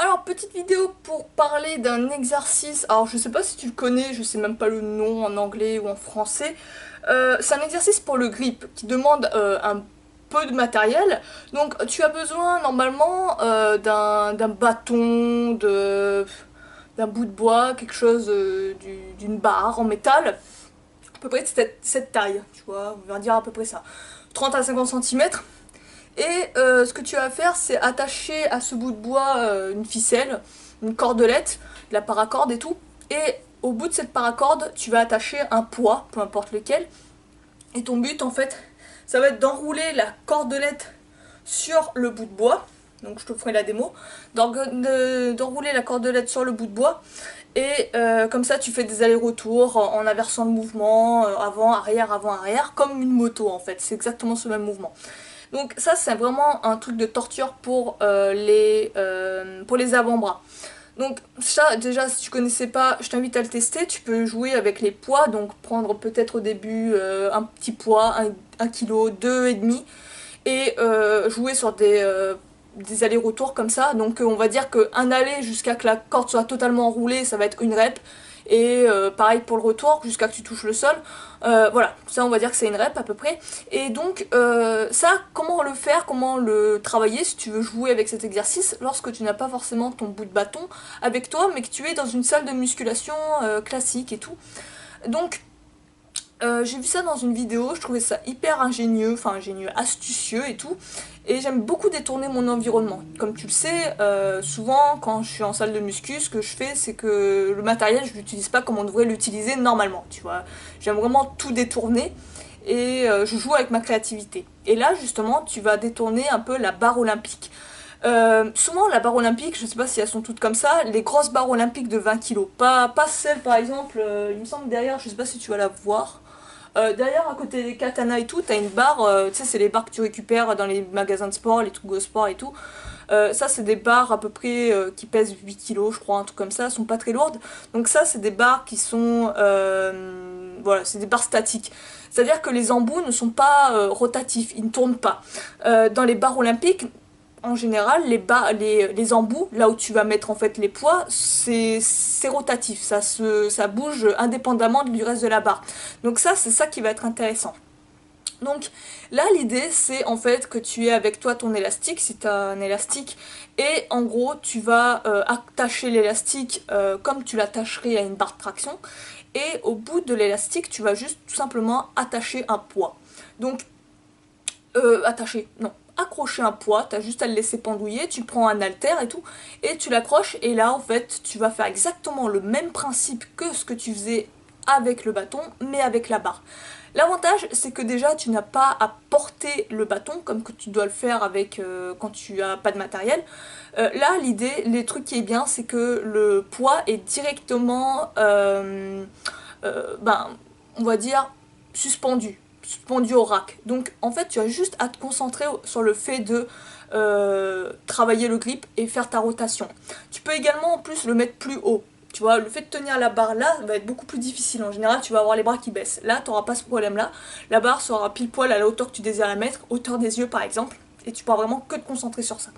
Alors, petite vidéo pour parler d'un exercice. Alors, je sais pas si tu le connais, je sais même pas le nom en anglais ou en français. C'est un exercice pour le grip qui demande un peu de matériel. Donc, tu as besoin normalement d'un bâton, d'un bout de bois, quelque chose d'une barre en métal, à peu près de cette taille, tu vois, on va dire à peu près ça. 30 à 50 centimètres. Et ce que tu vas faire, c'est attacher à ce bout de bois une ficelle, une cordelette, de la paracorde et tout. Et au bout de cette paracorde, tu vas attacher un poids, peu importe lequel. Et ton but, en fait, ça va être d'enrouler la cordelette sur le bout de bois. Donc je te ferai la démo. D'enrouler la cordelette sur le bout de bois. Et comme ça, tu fais des allers-retours en inversant le mouvement, avant, arrière, comme une moto en fait. C'est exactement ce même mouvement. Donc ça c'est vraiment un truc de torture pour les avant-bras. Donc ça déjà si tu connaissais pas, je t'invite à le tester, tu peux jouer avec les poids, donc prendre peut-être au début un petit poids, 1 kg, 2,5 et jouer sur des allers-retours comme ça. Donc on va dire qu'un aller jusqu'à que la corde soit totalement enroulée, ça va être une rep. Et pareil pour le retour, jusqu'à que tu touches le sol. Voilà, ça on va dire que c'est une rep à peu près. Et donc ça, comment le faire, comment le travailler si tu veux jouer avec cet exercice lorsque tu n'as pas forcément ton bout de bâton avec toi, mais que tu es dans une salle de musculation classique et tout. Donc j'ai vu ça dans une vidéo, je trouvais ça hyper ingénieux, astucieux et tout. Et j'aime beaucoup détourner mon environnement. Comme tu le sais, souvent quand je suis en salle de muscu, ce que je fais, c'est que le matériel, je l'utilise pas comme on devrait l'utiliser normalement, tu vois. J'aime vraiment tout détourner et je joue avec ma créativité. Et là, justement, tu vas détourner un peu la barre olympique. Souvent la barre olympique, je sais pas si elles sont toutes comme ça, les grosses barres olympiques de 20 kilos, pas celles par exemple, il me semble derrière, je sais pas si tu vas la voir. Derrière, à côté des katanas et tout, t'as une barre, tu sais, c'est les barres que tu récupères dans les magasins de sport, les trucs Go Sport et tout. Ça, c'est des barres à peu près qui pèsent 8 kilos, je crois, un truc comme ça, elles sont pas très lourdes. Donc, ça, c'est des barres qui sont. Voilà, c'est des barres statiques. C'est-à-dire que les embouts ne sont pas rotatifs, ils ne tournent pas. Dans les barres olympiques, en général, les embouts, là où tu vas mettre en fait les poids, c'est rotatif, ça bouge indépendamment du reste de la barre. Donc ça, c'est ça qui va être intéressant. Donc là, l'idée, c'est en fait que tu aies avec toi ton élastique, si tu as un élastique, et en gros, tu vas attacher l'élastique comme tu l'attacherais à une barre de traction, et au bout de l'élastique, tu vas juste tout simplement attacher un poids. Donc attacher, non, accrocher un poids, t'as juste à le laisser pendouiller, tu prends un haltère et tout, et tu l'accroches, et là en fait tu vas faire exactement le même principe que ce que tu faisais avec le bâton, mais avec la barre. L'avantage c'est que déjà tu n'as pas à porter le bâton comme que tu dois le faire avec quand tu as pas de matériel. Là l'idée, les trucs qui est bien c'est que le poids est directement ben, on va dire suspendu au rack. Donc en fait tu as juste à te concentrer sur le fait de travailler le grip et faire ta rotation. Tu peux également en plus le mettre plus haut. Tu vois, le fait de tenir la barre là va être beaucoup plus difficile. En général, tu vas avoir les bras qui baissent. Là, tu n'auras pas ce problème-là. La barre sera pile poil à la hauteur que tu désires la mettre, hauteur des yeux par exemple, et tu pourras vraiment que te concentrer sur ça.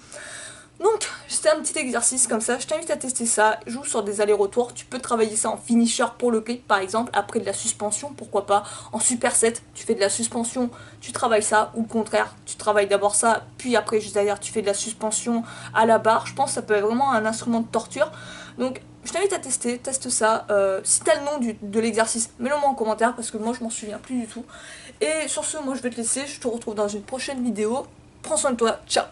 Donc, c'était un petit exercice comme ça, je t'invite à tester ça, joue sur des allers-retours, tu peux travailler ça en finisher pour le grip par exemple, après de la suspension, pourquoi pas, en superset, tu fais de la suspension, tu travailles ça, ou le contraire, tu travailles d'abord ça, puis après juste derrière tu fais de la suspension à la barre, je pense que ça peut être vraiment un instrument de torture, donc je t'invite à tester, teste ça, si t'as le nom de l'exercice, mets-le moi en commentaire parce que moi je m'en souviens plus du tout, et sur ce, moi je vais te laisser, je te retrouve dans une prochaine vidéo, prends soin de toi, ciao.